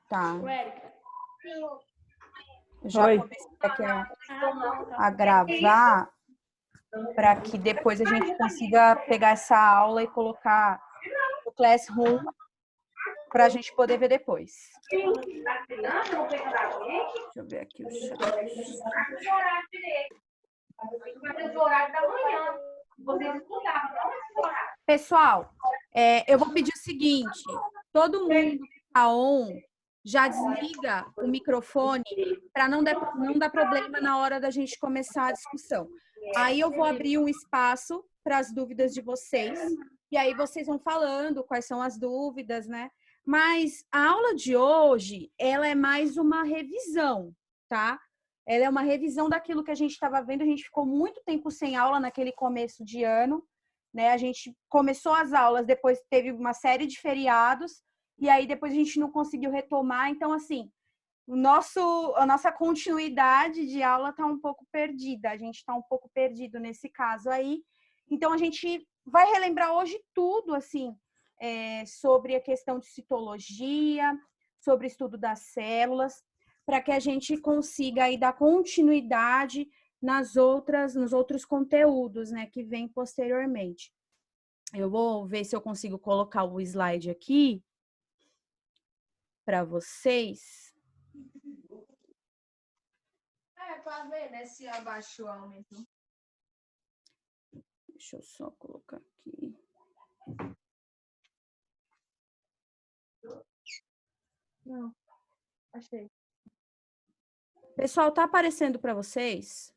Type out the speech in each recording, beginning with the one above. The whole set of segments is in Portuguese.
Tá. Érica. Eu já comecei aqui a gravar para que depois a gente consiga pegar essa aula e colocar no Classroom para a gente poder ver depois. Deixa eu ver aqui o chat. Pessoal, eu vou pedir o seguinte, todo mundo que está on, já desliga o microfone para não dar problema na hora da gente começar a discussão. Aí eu vou abrir um espaço para as dúvidas de vocês, e aí vocês vão falando quais são as dúvidas, né? Mas a aula de hoje, ela é mais uma revisão, tá? Ela é uma revisão daquilo que a gente estava vendo, a gente ficou muito tempo sem aula naquele começo de ano, né? A gente começou as aulas, depois teve uma série de feriados, e aí depois a gente não conseguiu retomar. Então, assim, a nossa continuidade de aula está um pouco perdida. A gente está um pouco perdido nesse caso aí. Então, a gente vai relembrar hoje tudo, assim, sobre a questão de citologia, sobre o estudo das células, para que a gente consiga aí dar continuidade nos outros conteúdos, né, que vêm posteriormente. Eu vou ver se eu consigo colocar o slide aqui para vocês. Para ver, né, se abaixou, aumentou. Deixa eu só colocar aqui. Não, achei. Pessoal, tá aparecendo para vocês?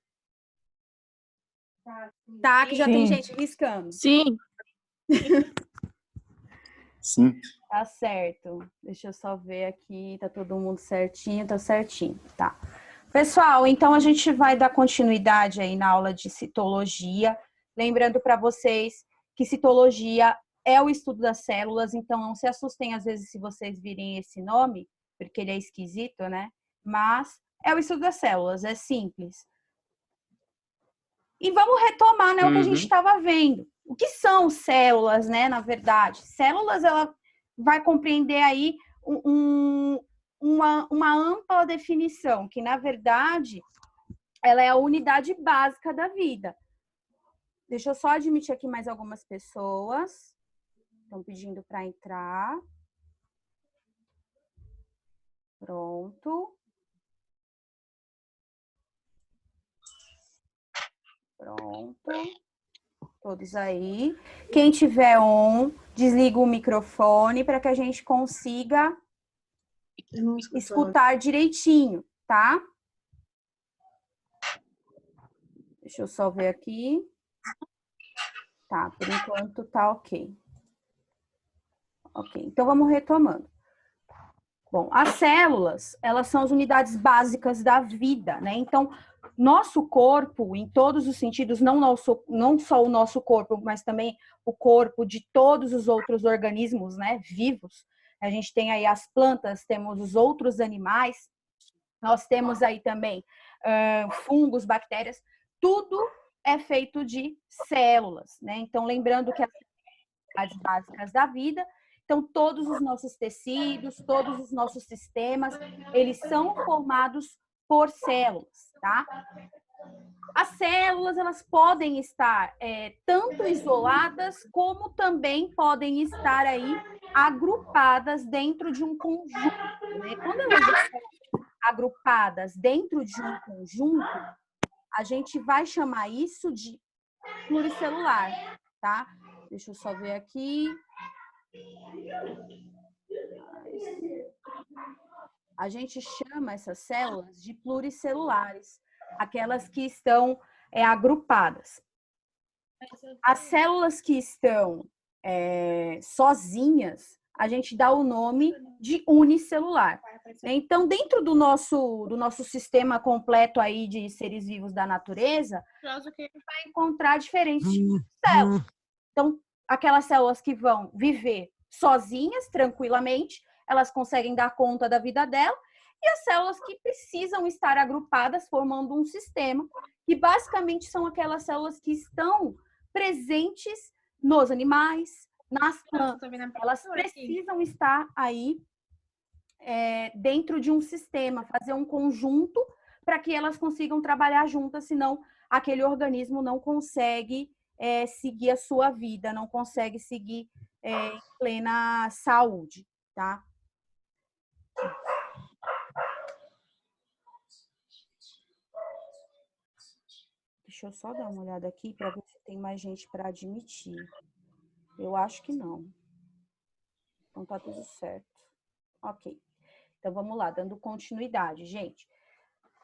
Tá, que já tem gente riscando. Sim. Sim. Tá certo. Deixa eu só ver aqui, tá todo mundo certinho, tá certinho. Tá. Pessoal, então a gente vai dar continuidade aí na aula de citologia, lembrando para vocês que citologia é o estudo das células, então não se assustem às vezes se vocês virem esse nome, porque ele é esquisito, né? Mas é o estudo das células, é simples. E vamos retomar, né, o que a gente estava vendo. O que são células, né, na verdade? Células, ela vai compreender aí uma ampla definição, que, na verdade, ela é a unidade básica da vida. Deixa eu só admitir aqui mais algumas pessoas. Estão pedindo para entrar. Pronto. Pronto. Todos aí. Quem tiver on, desliga o microfone para que a gente consiga escutar direitinho, tá? Deixa eu só ver aqui. Tá, por enquanto tá ok. Ok, então vamos retomando. Bom, as células, elas são as unidades básicas da vida, né? Então, nosso corpo, em todos os sentidos, não só o nosso corpo, mas também o corpo de todos os outros organismos, né, vivos. A gente tem aí as plantas, temos os outros animais, nós temos aí também fungos, bactérias, tudo é feito de células, né? Então, lembrando que as unidades básicas da vida, então todos os nossos tecidos, todos os nossos sistemas, eles são formados por células, tá? As células, elas podem estar tanto isoladas, como também podem estar aí agrupadas dentro de um conjunto, né? Quando elas estão agrupadas dentro de um conjunto, a gente vai chamar isso de pluricelular, tá? Deixa eu só ver aqui. A gente chama essas células de pluricelulares, aquelas que estão agrupadas. As células que estão sozinhas, a gente dá o nome de unicelular. Então, dentro do nosso sistema completo aí de seres vivos da natureza, a gente vai encontrar diferentes tipos de células. Então, aquelas células que vão viver sozinhas, tranquilamente, elas conseguem dar conta da vida dela, e as células que precisam estar agrupadas, formando um sistema, que basicamente são aquelas células que estão presentes nos animais, nas plantas. Elas precisam estar aí dentro de um sistema, fazer um conjunto para que elas consigam trabalhar juntas, senão aquele organismo não consegue seguir a sua vida, não consegue seguir em plena saúde, tá? Deixa eu só dar uma olhada aqui para ver se tem mais gente para admitir. Eu acho que não. Então tá tudo certo. Ok. Então vamos lá, dando continuidade, gente.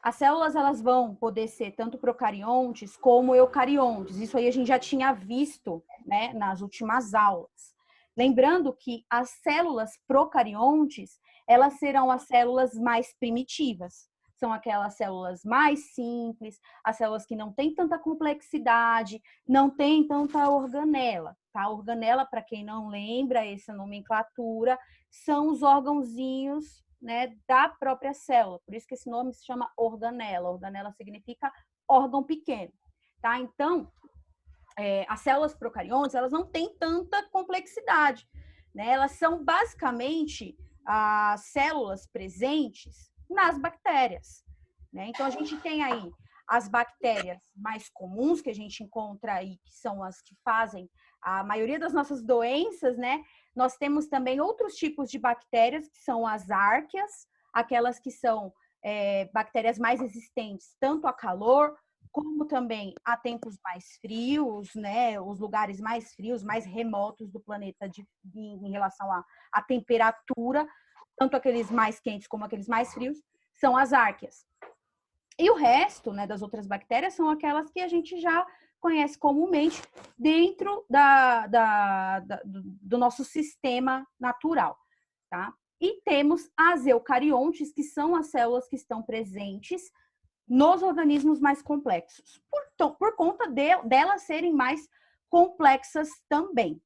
As células, elas vão poder ser tanto procariontes como eucariontes. Isso aí a gente já tinha visto, né, nas últimas aulas. Lembrando que as células procariontes, elas serão as células mais primitivas. São aquelas células mais simples, as células que não têm tanta complexidade, não têm tanta organela, tá? Organela, para quem não lembra essa nomenclatura, são os órgãozinhos, né, da própria célula. Por isso que esse nome se chama organela. Organela significa órgão pequeno, tá? Então, as células procariontes, elas não têm tanta complexidade, né? Elas são basicamente as células presentes nas bactérias, né? Então, a gente tem aí as bactérias mais comuns que a gente encontra aí, que são as que fazem a maioria das nossas doenças, né? Nós temos também outros tipos de bactérias, que são as árqueas, aquelas que são bactérias mais resistentes tanto a calor, como também a tempos mais frios, né? Os lugares mais frios, mais remotos do planeta em relação à temperatura, tanto aqueles mais quentes como aqueles mais frios, são as árqueas. E o resto, né, das outras bactérias são aquelas que a gente já conhece comumente dentro do nosso sistema natural, tá? E temos as eucariontes, que são as células que estão presentes nos organismos mais complexos, por conta delas serem mais complexas também,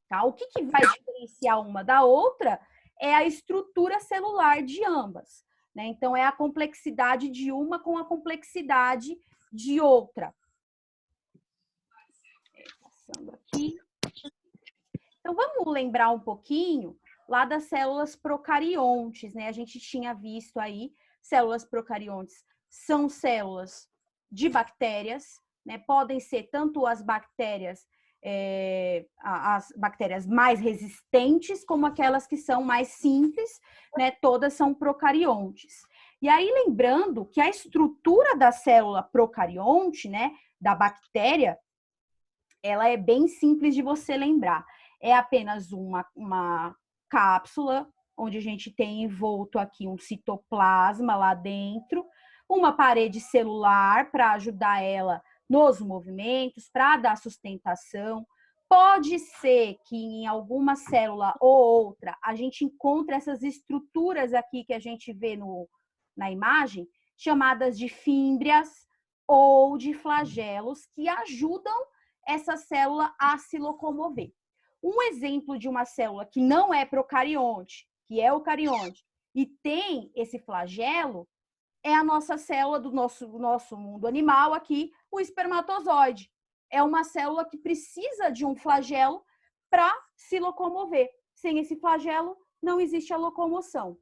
tá? O que vai diferenciar uma da outra é a estrutura celular de ambas, né? Então, é a complexidade de uma com a complexidade de outra. Passando aqui. Então, vamos lembrar um pouquinho lá das células procariontes, né? A gente tinha visto aí, células procariontes são células de bactérias, né? Podem ser tanto as bactérias mais resistentes, como aquelas que são mais simples, né? Todas são procariontes. E aí, lembrando que a estrutura da célula procarionte, né? Da bactéria, ela é bem simples de você lembrar. É apenas uma cápsula, onde a gente tem envolto aqui um citoplasma lá dentro, uma parede celular para ajudar ela nos movimentos, para dar sustentação. Pode ser que em alguma célula ou outra a gente encontre essas estruturas aqui que a gente vê na imagem, chamadas de fímbrias ou de flagelos, que ajudam essa célula a se locomover. Um exemplo de uma célula que não é procarionte, que é eucarionte, e tem esse flagelo, é a nossa célula do nosso mundo animal aqui, o espermatozoide. É uma célula que precisa de um flagelo para se locomover. Sem esse flagelo, não existe a locomoção.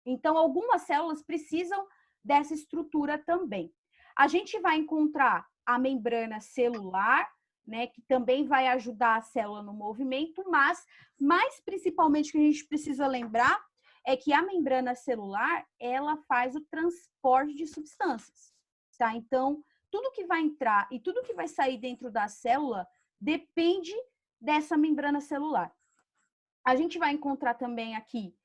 Então, algumas células precisam dessa estrutura também. A gente vai encontrar a membrana celular, né, que também vai ajudar a célula no movimento, mas mais principalmente o que a gente precisa lembrar é que a membrana celular, ela faz o transporte de substâncias, tá? Então, tudo que vai entrar e tudo que vai sair dentro da célula depende dessa membrana celular. A gente vai encontrar também aqui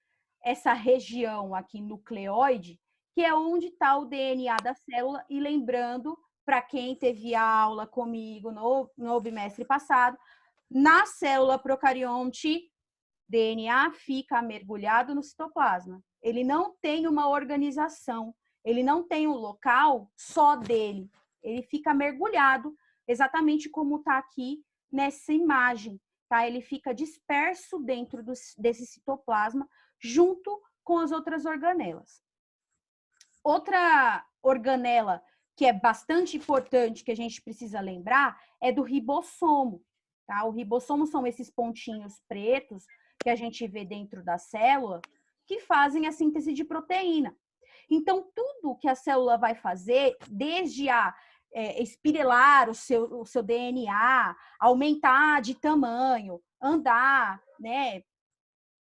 essa região aqui nucleoide, que é onde está o DNA da célula, e lembrando, para quem teve aula comigo no bimestre passado, na célula procarionte, DNA fica mergulhado no citoplasma. Ele não tem uma organização, ele não tem um local só dele. Ele fica mergulhado, exatamente como está aqui nessa imagem, tá? Ele fica disperso dentro desse citoplasma, junto com as outras organelas. Outra organela que é bastante importante, que a gente precisa lembrar, é do ribossomo, tá? O ribossomo são esses pontinhos pretos que a gente vê dentro da célula, que fazem a síntese de proteína. Então, tudo que a célula vai fazer, desde a espirelar o seu DNA, aumentar de tamanho, andar, né,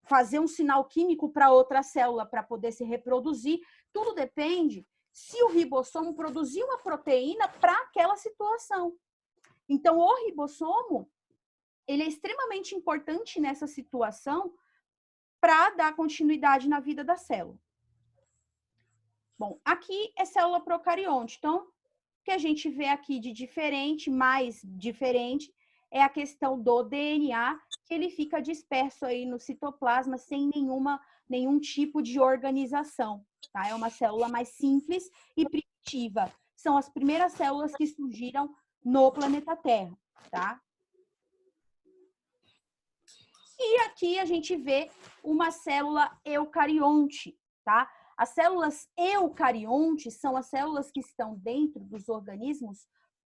fazer um sinal químico para outra célula para poder se reproduzir, tudo depende se o ribossomo produzir uma proteína para aquela situação. Então, o ribossomo, ele é extremamente importante nessa situação para dar continuidade na vida da célula. Bom, aqui é célula procarionte. Então, o que a gente vê aqui de diferente, mais diferente, é a questão do DNA, que ele fica disperso aí no citoplasma sem nenhum tipo de organização, tá? É uma célula mais simples e primitiva. São as primeiras células que surgiram no planeta Terra, tá? E aqui a gente vê uma célula eucarionte, tá? As células eucariontes são as células que estão dentro dos organismos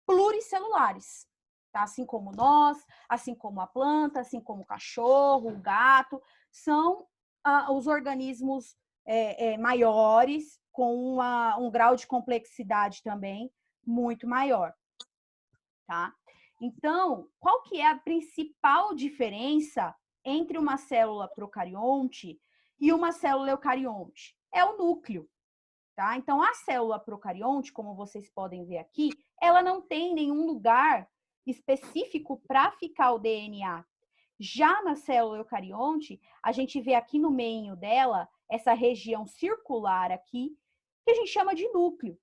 pluricelulares, tá? Assim como nós, assim como a planta, assim como o cachorro, o gato, são os organismos maiores, com um grau de complexidade também muito maior, tá? Então, qual que é a principal diferença entre uma célula procarionte e uma célula eucarionte? É o núcleo, tá? Então, a célula procarionte, como vocês podem ver aqui, ela não tem nenhum lugar específico para ficar o DNA. Já na célula eucarionte, a gente vê aqui no meio dela, essa região circular aqui, que a gente chama de núcleo.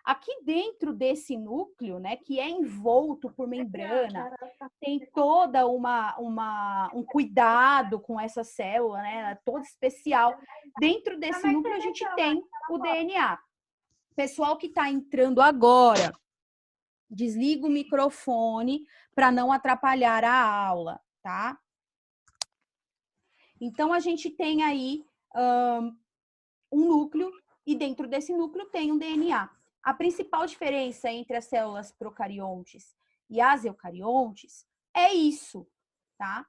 Aqui dentro desse núcleo, né, que é envolto por membrana, tem toda um cuidado com essa célula, né, todo especial. Dentro desse núcleo a gente tem o DNA. Pessoal que está entrando agora, desliga o microfone para não atrapalhar a aula, tá? Então, a gente tem aí um núcleo e dentro desse núcleo tem um DNA. A principal diferença entre as células procariontes e as eucariontes é isso, tá?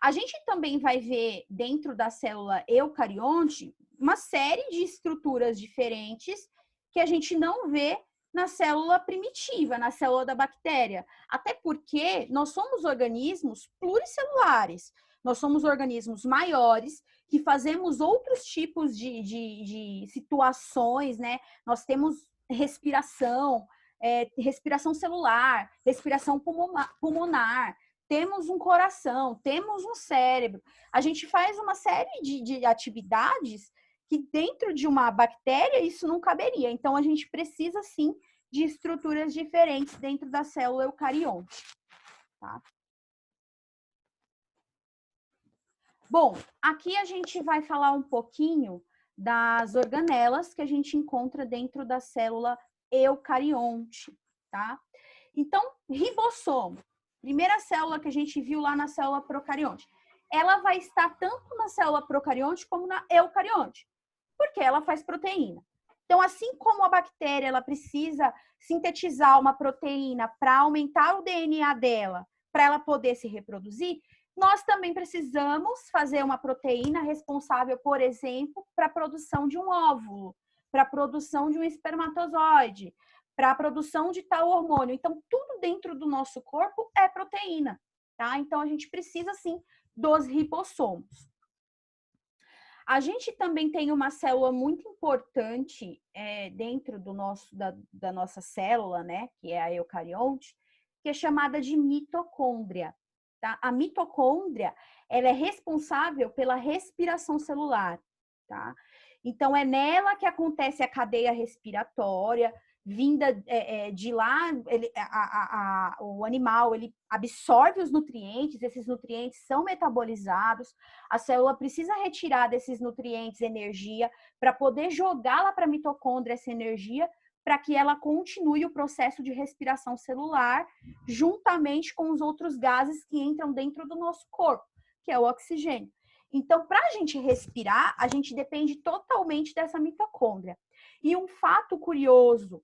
A gente também vai ver dentro da célula eucarionte uma série de estruturas diferentes que a gente não vê na célula primitiva, na célula da bactéria. Até porque nós somos organismos pluricelulares. Nós somos organismos maiores que fazemos outros tipos de situações, né? Nós temos respiração, respiração celular, respiração pulmonar, temos um coração, temos um cérebro. A gente faz uma série de atividades que dentro de uma bactéria isso não caberia. Então, a gente precisa, sim, de estruturas diferentes dentro da célula eucarionte, tá? Bom, aqui a gente vai falar um pouquinho das organelas que a gente encontra dentro da célula eucarionte, tá? Então, ribossomo, primeira célula que a gente viu lá na célula procarionte, ela vai estar tanto na célula procarionte como na eucarionte, porque ela faz proteína. Então, assim como a bactéria ela precisa sintetizar uma proteína para aumentar o DNA dela, para ela poder se reproduzir, nós também precisamos fazer uma proteína responsável, por exemplo, para a produção de um óvulo, para a produção de um espermatozoide, para a produção de tal hormônio. Então, tudo dentro do nosso corpo é proteína, tá? Então, a gente precisa, sim, dos ribossomos. A gente também tem uma célula muito importante dentro da nossa célula, né? Que é a eucarionte, que é chamada de mitocôndria. Tá? A mitocôndria, ela é responsável pela respiração celular, tá? Então, é nela que acontece a cadeia respiratória, vinda de lá, o animal, ele absorve os nutrientes, esses nutrientes são metabolizados, a célula precisa retirar desses nutrientes energia para poder jogá-la para a mitocôndria essa energia, para que ela continue o processo de respiração celular, juntamente com os outros gases que entram dentro do nosso corpo, que é o oxigênio. Então, para a gente respirar, a gente depende totalmente dessa mitocôndria. E um fato curioso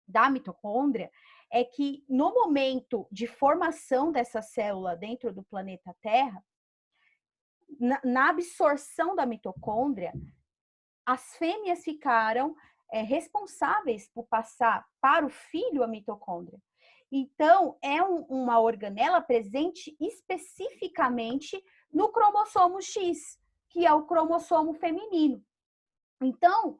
da mitocôndria é que no momento de formação dessa célula dentro do planeta Terra, na absorção da mitocôndria, as fêmeas ficaram responsáveis por passar para o filho a mitocôndria. Então, é uma organela presente especificamente no cromossomo X, que é o cromossomo feminino. Então,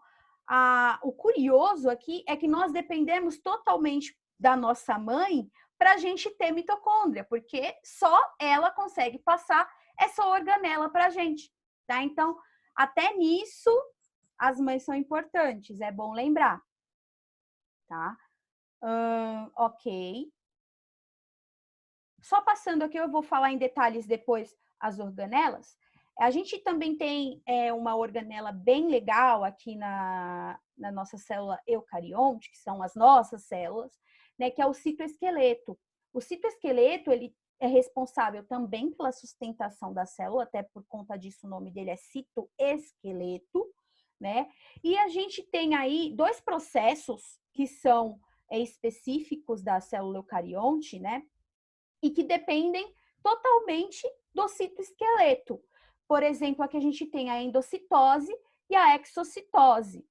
o curioso aqui é que nós dependemos totalmente da nossa mãe para a gente ter mitocôndria, porque só ela consegue passar essa organela para a gente, tá? Então, até nisso, as mães são importantes, é bom lembrar, tá? Ok. Só passando aqui, eu vou falar em detalhes depois as organelas. A gente também tem uma organela bem legal aqui na nossa célula eucarionte, que são as nossas células, né, que é o citoesqueleto. O citoesqueleto, ele é responsável também pela sustentação da célula, até por conta disso o nome dele é citoesqueleto, né? E a gente tem aí dois processos que são específicos da célula eucarionte, né? E que dependem totalmente do citoesqueleto. Por exemplo, aqui a gente tem a endocitose e a exocitose.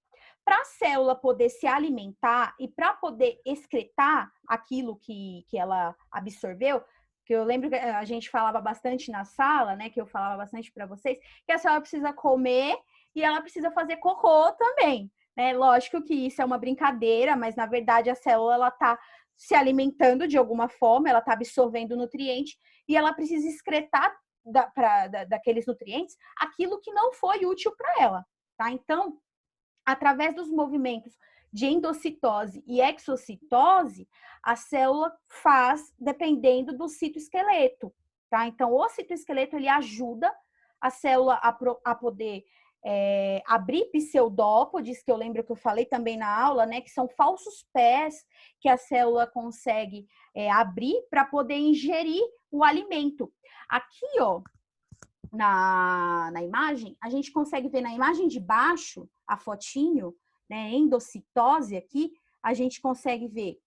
Para a célula poder se alimentar e para poder excretar aquilo que ela absorveu, que eu lembro que a gente falava bastante na sala, né, que eu falava bastante para vocês, que a célula precisa comer e ela precisa fazer cocô também, né? Lógico que isso é uma brincadeira, mas na verdade a célula ela está se alimentando de alguma forma, ela está absorvendo nutriente e ela precisa excretar daqueles nutrientes aquilo que não foi útil para ela, tá? Então, através dos movimentos de endocitose e exocitose, a célula faz dependendo do citoesqueleto, tá? Então, o citoesqueleto, ele ajuda a célula a poder abrir pseudópodes, que eu lembro que eu falei também na aula, né? Que são falsos pés que a célula consegue abrir para poder ingerir o alimento. Aqui, ó, na imagem, a gente consegue ver na imagem de baixo, a fotinho, né, endocitose aqui, a gente consegue ver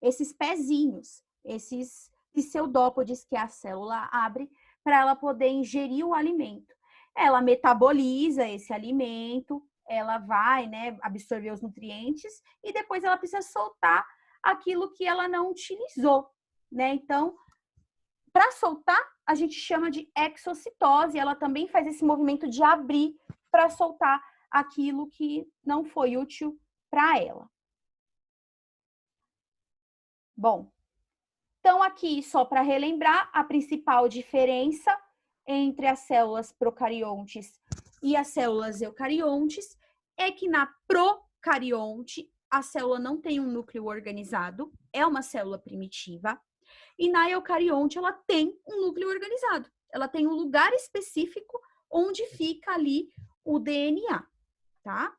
esses pezinhos, esses pseudópodes que a célula abre para ela poder ingerir o alimento. Ela metaboliza esse alimento, ela vai, né, absorver os nutrientes e depois ela precisa soltar aquilo que ela não utilizou, né? Então, para soltar, a gente chama de exocitose. Ela também faz esse movimento de abrir para soltar aquilo que não foi útil para ela. Bom, então aqui, só para relembrar, a principal diferença entre as células procariontes e as células eucariontes é que na procarionte, a célula não tem um núcleo organizado, é uma célula primitiva. E na eucarionte, ela tem um núcleo organizado. Ela tem um lugar específico onde fica ali o DNA, tá?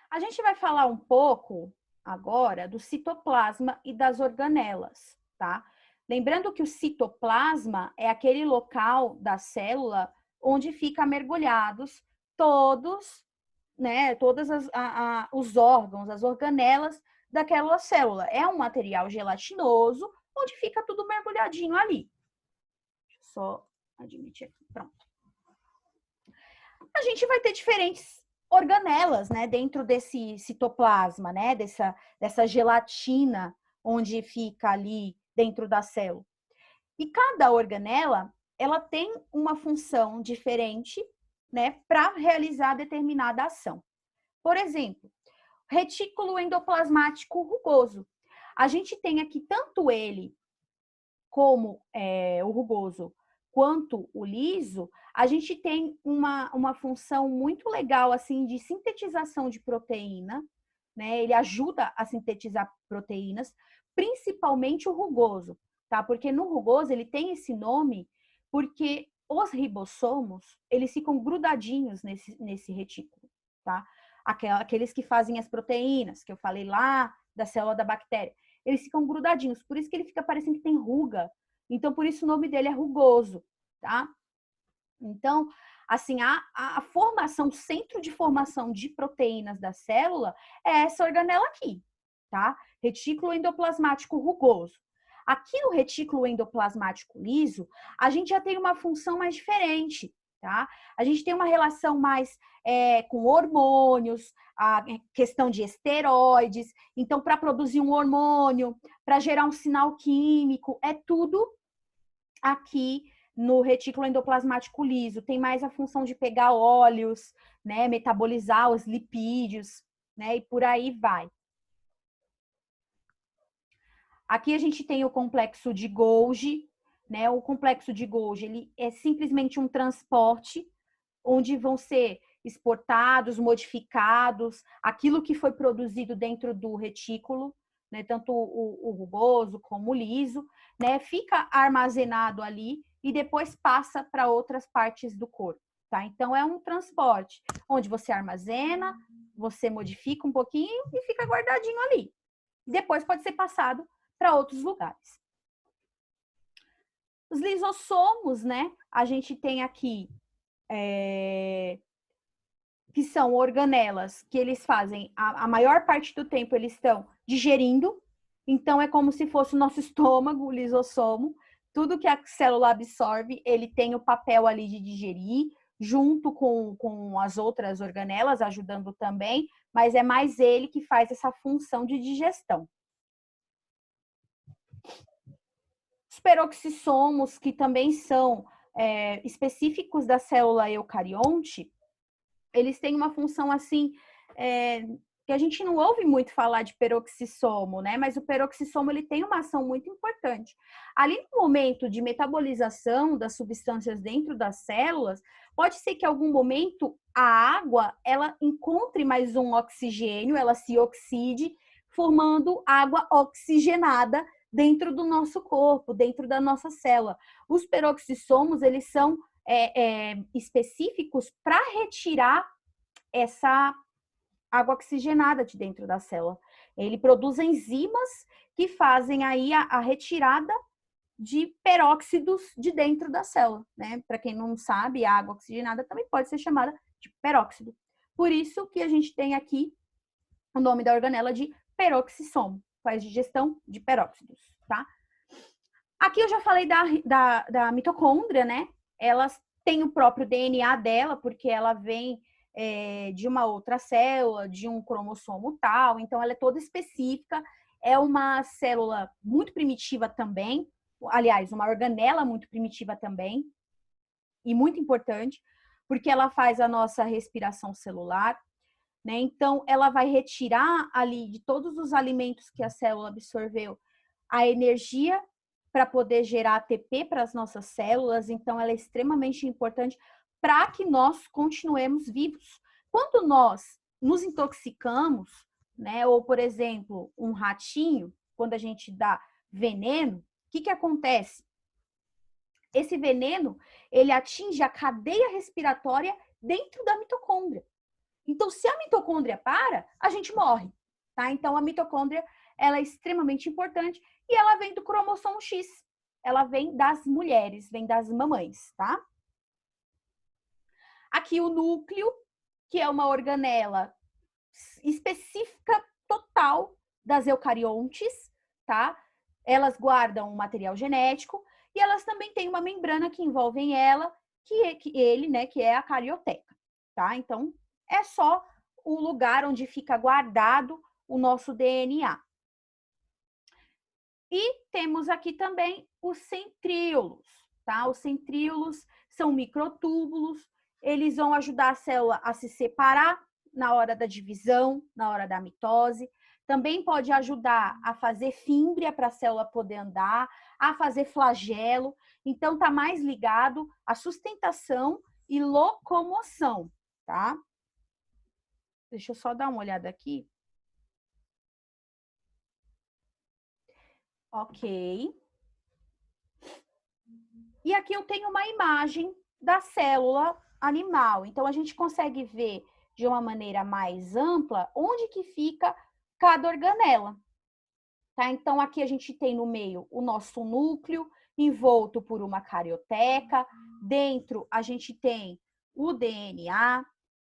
A gente vai falar um pouco agora do citoplasma e das organelas, tá? Lembrando que o citoplasma é aquele local da célula onde fica mergulhados todos, né, os órgãos, as organelas daquela célula. É um material gelatinoso onde fica tudo mergulhadinho ali. Deixa eu só admitir aqui, pronto. A gente vai ter diferentes organelas, né, dentro desse citoplasma, né, dessa gelatina onde fica ali dentro da célula. E cada organela, ela tem uma função diferente, né, para realizar determinada ação. Por exemplo, retículo endoplasmático rugoso. A gente tem aqui tanto ele como o rugoso quanto o liso, a gente tem uma função muito legal assim de sintetização de proteína, né? Ele ajuda a sintetizar proteínas, principalmente o rugoso, tá? Porque no rugoso ele tem esse nome porque os ribossomos, eles ficam grudadinhos nesse retículo, tá? Aqueles que fazem as proteínas, que eu falei lá da célula da bactéria, eles ficam grudadinhos, por isso que ele fica parecendo que tem ruga. Então, por isso o nome dele é rugoso, tá? Então, assim, a formação, o centro de formação de proteínas da célula é essa organela aqui, tá? Retículo endoplasmático rugoso. Aqui no retículo endoplasmático liso, a gente já tem uma função mais diferente, tá? A gente tem uma relação mais com hormônios, a questão de esteroides. Então, para produzir um hormônio, para gerar um sinal químico, é tudo aqui no retículo endoplasmático liso. Tem mais a função de pegar óleos, né, metabolizar os lipídios, né, e por aí vai. Aqui a gente tem o complexo de Golgi, né? O complexo de Golgi, ele é simplesmente um transporte onde vão ser exportados, modificados, aquilo que foi produzido dentro do retículo, né? Tanto o rugoso como o liso, né? Fica armazenado ali e depois passa para outras partes do corpo, tá? Então é um transporte onde você armazena, você modifica um pouquinho e fica guardadinho ali. Depois pode ser passado para outros lugares. Os lisossomos, né? A gente tem aqui que são organelas que eles fazem a maior parte do tempo eles estão digerindo. Então é como se fosse o nosso estômago, o lisossomo. Tudo que a célula absorve, ele tem o papel ali de digerir, junto com as outras organelas, ajudando também, mas é mais ele que faz essa função de digestão. Os peroxissomos, que também são específicos da célula eucarionte, eles têm uma função assim, que a gente não ouve muito falar de peroxissomo, né? Mas o peroxissomo ele tem uma ação muito importante. Ali no momento de metabolização das substâncias dentro das células, pode ser que em algum momento a água ela encontre mais um oxigênio, ela se oxide, formando água oxigenada dentro do nosso corpo, dentro da nossa célula. Os peroxissomos, eles são específicos para retirar essa água oxigenada de dentro da célula. Ele produz enzimas que fazem aí a retirada de peróxidos de dentro da célula, né? Para quem não sabe, a água oxigenada também pode ser chamada de peróxido. Por isso que a gente tem aqui o nome da organela de peroxissomo, faz digestão de peróxidos, tá? Aqui eu já falei da mitocôndria, né? Elas têm o próprio DNA dela, porque ela vem de uma outra célula, de um cromossomo tal, então ela é toda específica, é uma célula muito primitiva também, aliás, uma organela muito primitiva também, e muito importante, porque ela faz a nossa respiração celular, né? Então, ela vai retirar ali de todos os alimentos que a célula absorveu a energia para poder gerar ATP para as nossas células, então ela é extremamente importante para que nós continuemos vivos. Quando nós nos intoxicamos, né, ou por exemplo, um ratinho, quando a gente dá veneno, o que acontece? Esse veneno, ele atinge a cadeia respiratória dentro da mitocôndria. Então, se a mitocôndria para, a gente morre, tá? Então, a mitocôndria, ela é extremamente importante e ela vem do cromossomo X. Ela vem das mulheres, vem das mamães, tá? Aqui o núcleo, que é uma organela específica total das eucariontes, tá? Elas guardam o material genético e elas também têm uma membrana que envolve ela, que é a carioteca, tá? Então, é só o lugar onde fica guardado o nosso DNA. E temos aqui também os centríolos, tá? Os centríolos são microtúbulos, eles vão ajudar a célula a se separar na hora da divisão, na hora da mitose. Também pode ajudar a fazer fímbria para a célula poder andar, a fazer flagelo. Então, tá mais ligado à sustentação e locomoção, tá? Deixa eu só dar uma olhada aqui. Ok. E aqui eu tenho uma imagem da célula animal. Então, a gente consegue ver de uma maneira mais ampla onde que fica cada organela. Tá? Então, aqui a gente tem no meio o nosso núcleo, envolto por uma carioteca. Dentro, a gente tem o DNA,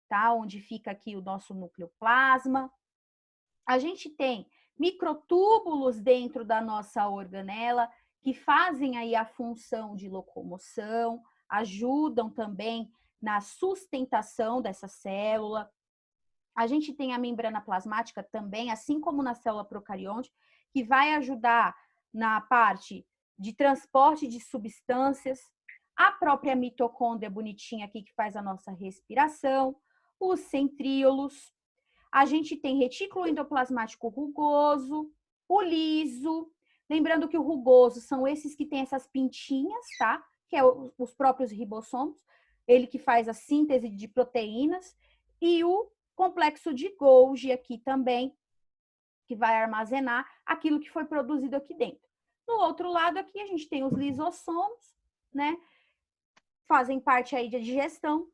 tá? Onde fica aqui o nosso núcleo plasma. A gente tem microtúbulos dentro da nossa organela, que fazem aí a função de locomoção, ajudam também na sustentação dessa célula. A gente tem a membrana plasmática também, assim como na célula procarionte, que vai ajudar na parte de transporte de substâncias, a própria mitocôndria bonitinha aqui que faz a nossa respiração, os centríolos. A gente tem retículo endoplasmático rugoso, o liso. Lembrando que o rugoso são esses que têm essas pintinhas, tá? Que é os próprios ribossomos, ele que faz a síntese de proteínas. E o complexo de Golgi aqui também, que vai armazenar aquilo que foi produzido aqui dentro. No outro lado aqui a gente tem os lisossomos, né? Fazem parte aí da digestão.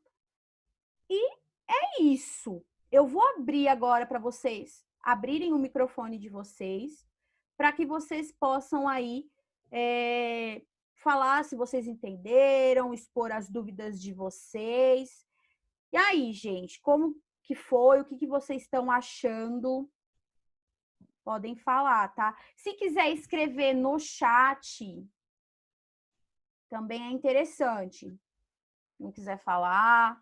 E é isso. Eu vou abrir agora para vocês abrirem o microfone de vocês, para que vocês possam aí falar se vocês entenderam, expor as dúvidas de vocês. E aí, gente, como que foi? O que vocês estão achando? Podem falar, tá? Se quiser escrever no chat, também é interessante. Não quiser falar,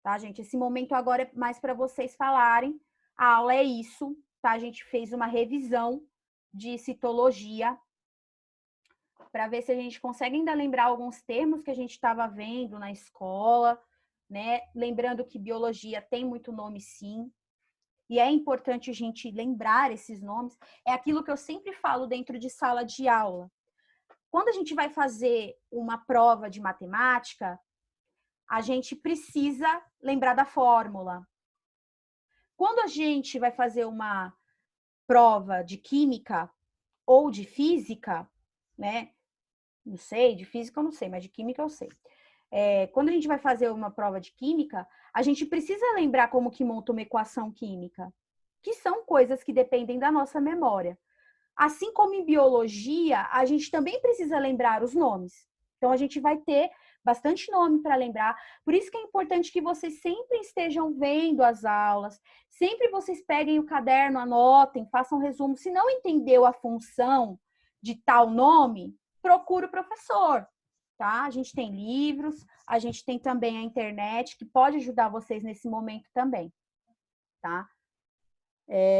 tá, gente? Esse momento agora é mais para vocês falarem. A aula é isso, tá? A gente fez uma revisão de citologia para ver se a gente consegue ainda lembrar alguns termos que a gente estava vendo na escola, né? Lembrando que biologia tem muito nome, sim. E é importante a gente lembrar esses nomes. É aquilo que eu sempre falo dentro de sala de aula. Quando a gente vai fazer uma prova de matemática, a gente precisa lembrar da fórmula. Quando a gente vai fazer uma prova de química ou de física, né? Não sei, de física eu não sei, mas de química eu sei. Quando a gente vai fazer uma prova de química, a gente precisa lembrar como que monta uma equação química, que são coisas que dependem da nossa memória. Assim como em biologia, a gente também precisa lembrar os nomes. Então, a gente vai ter bastante nome para lembrar. Por isso que é importante que vocês sempre estejam vendo as aulas, sempre vocês peguem o caderno, anotem, façam resumo. Se não entendeu a função de tal nome, procure o professor, tá? A gente tem livros, a gente tem também a internet, que pode ajudar vocês nesse momento também, tá?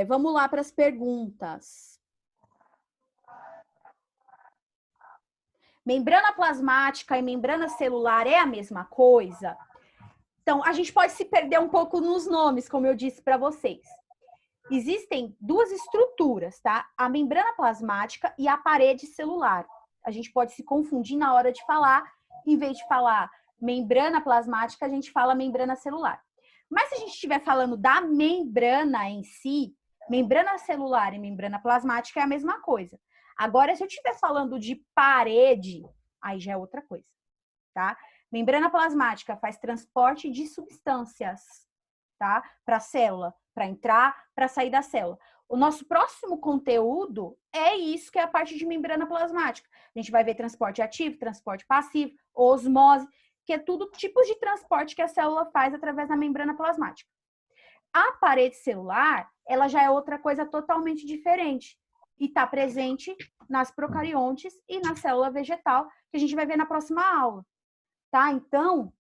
Vamos lá para as perguntas. Membrana plasmática e membrana celular é a mesma coisa? Então, a gente pode se perder um pouco nos nomes, como eu disse para vocês. Existem duas estruturas, tá? A membrana plasmática e a parede celular. A gente pode se confundir na hora de falar. Em vez de falar membrana plasmática, a gente fala membrana celular. Mas se a gente estiver falando da membrana em si, membrana celular e membrana plasmática é a mesma coisa. Agora, se eu estiver falando de parede, aí já é outra coisa, tá? Membrana plasmática faz transporte de substâncias, tá? Para a célula, para entrar, para sair da célula. O nosso próximo conteúdo é isso, que é a parte de membrana plasmática. A gente vai ver transporte ativo, transporte passivo, osmose, que é tudo tipos de transporte que a célula faz através da membrana plasmática. A parede celular, ela já é outra coisa totalmente diferente e está presente nas procariontes e na célula vegetal, que a gente vai ver na próxima aula, tá? Então,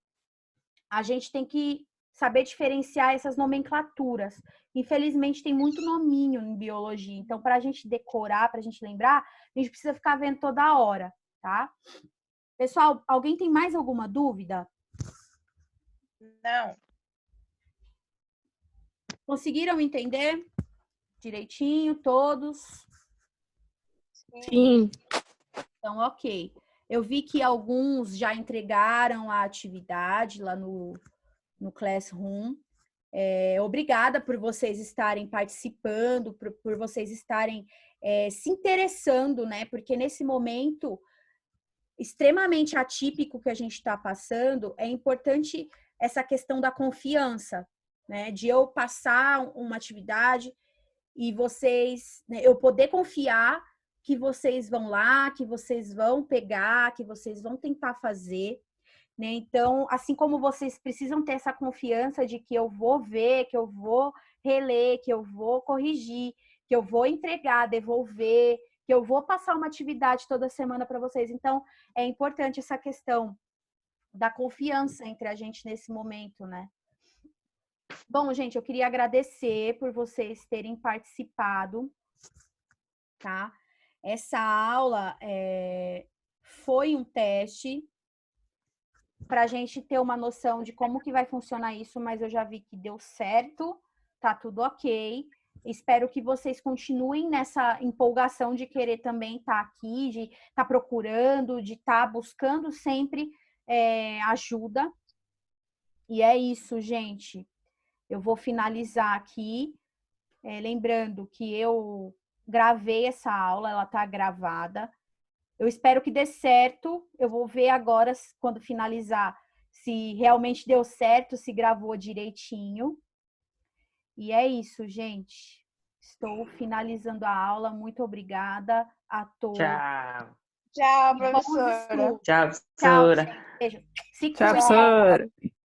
a gente tem que saber diferenciar essas nomenclaturas. Infelizmente, tem muito nominho em biologia. Então, para a gente decorar, para a gente lembrar, a gente precisa ficar vendo toda hora, tá? Pessoal, alguém tem mais alguma dúvida? Não. Conseguiram entender direitinho, todos? Sim. Então, ok. Eu vi que alguns já entregaram a atividade lá no Classroom. Obrigada por vocês estarem participando, por vocês estarem se interessando, né? Porque nesse momento extremamente atípico que a gente está passando, é importante essa questão da confiança, né? De eu passar uma atividade e vocês, né, eu poder confiar que vocês vão lá, que vocês vão pegar, que vocês vão tentar fazer, né? Então, assim como vocês precisam ter essa confiança de que eu vou ver, que eu vou reler, que eu vou corrigir, que eu vou entregar, devolver, que eu vou passar uma atividade toda semana para vocês. Então, é importante essa questão da confiança entre a gente nesse momento, né? Bom, gente, eu queria agradecer por vocês terem participado, tá? Essa aula foi um teste para a gente ter uma noção de como que vai funcionar isso, mas eu já vi que deu certo, tá tudo ok. Espero que vocês continuem nessa empolgação de querer também estar aqui, de estar procurando, de estar buscando sempre ajuda. E é isso, gente. Eu vou finalizar aqui, lembrando que eu gravei essa aula, ela está gravada. Eu espero que dê certo. Eu vou ver agora, quando finalizar, se realmente deu certo, se gravou direitinho. E é isso, gente. Estou finalizando a aula. Muito obrigada a todos. Tchau. Tchau, Bons professora. estudos. Tchau, Tchau, professora. gente. Beijo. Se Tchau, cuidem. professora.